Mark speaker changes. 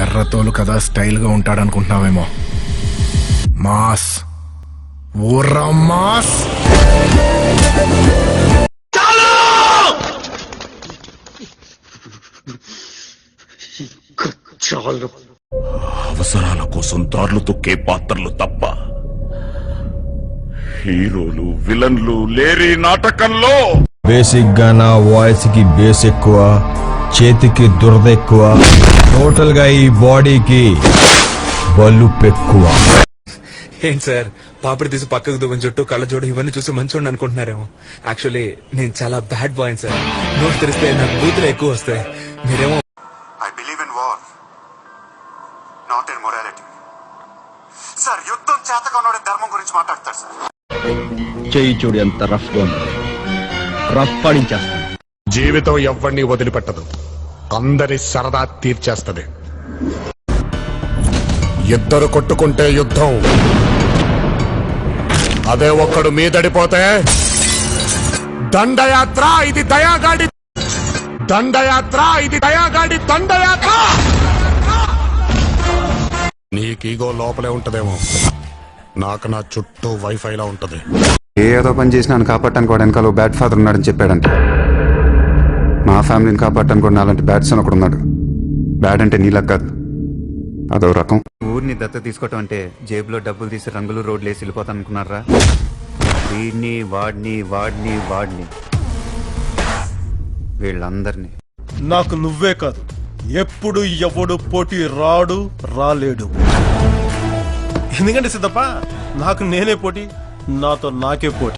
Speaker 1: ఎర్రతోలు కదా స్టైల్ గా ఉంటాడనుకుంటున్నావేమో. Mass, ఊర్రా mass.
Speaker 2: అవసరాల కోసం దారులు తొక్కే పాత్రలు తప్ప హీరోలు విలన్లు లేరి నాటకంలో.
Speaker 3: బేసిక్ గా నా వాయిస్ కి బేస్ ఎక్కువ, చేతికి దురద ఎక్కువ, టోటల్ గా ఈ బాడీకి బలుపు ఎక్కువ.
Speaker 4: ఏంటి సార్, పాపిడి తీసి పక్కకు దువ్వని చుట్టూ కళ్ళ జోడు ఇవన్నీ చూసి మంచోడిని అనుకుంటున్నారేమో. యాక్చువల్లీ నేను చాలా బ్యాడ్ బాయ్ సార్. నోట్ తెరిస్తే నాకు బూతులు ఎక్కువ వస్తాయి. మీరేమో
Speaker 5: I believe in war, not in morality. Sir, యుద్ధం చేతగా ఉన్నోడే ధర్మం గురించి మాట్లాడతారు సార్.
Speaker 6: చేయి చూడు ఎంత రఫ్ గా ఉంది, రఫ్ పడించేస్తాను.
Speaker 7: జీవితం ఎవ్వడిని వదిలిపెట్టదు, అందరి సరదా తీర్చేస్తది. ఇద్దరు కొట్టుకుంటే యుద్ధం, అదే ఒక్కడు మీదడిపోతే దండయాత్ర. ఇది దయాగాడి దండయాత్ర, ఇది దయాగాడి దండయాత్ర. నీకీగో లోపలే ఉంటదేమో, నాకు నా చుట్టూ వైఫైలా ఉంటది.
Speaker 5: ఏదో పని చేసి నన్ను కాపాడటానికి వాడు వెనకాల బ్యాడ్ ఫాదర్ ఉన్నాడని చెప్పాడంట. మా ఫ్యామిలీని కాపాడటానికి కూడా అలాంటి బ్యాడ్ సన్ ఒకడు ఉన్నాడు. బ్యాడ్ అంటే నీళ్ళకి కాదు, అదో రకం. ఊరిని దత్త తీసుకోవటం అంటే జేబులో డబ్బులు తీసి రంగులు రోడ్లు వేసి వెళ్ళిపోతాను అనుకున్నారా? వీడిని వాడిని వాడిని వాడిని వీళ్ళందరినీ.
Speaker 8: నాకు నువ్వే కాదు, ఎప్పుడు ఎవడు పోటీ రాడు, రాలేడు. ఎందుకంటే సిద్ధప్ప, నాకు నేనే పోటీ, నాతో నాకే పోటీ.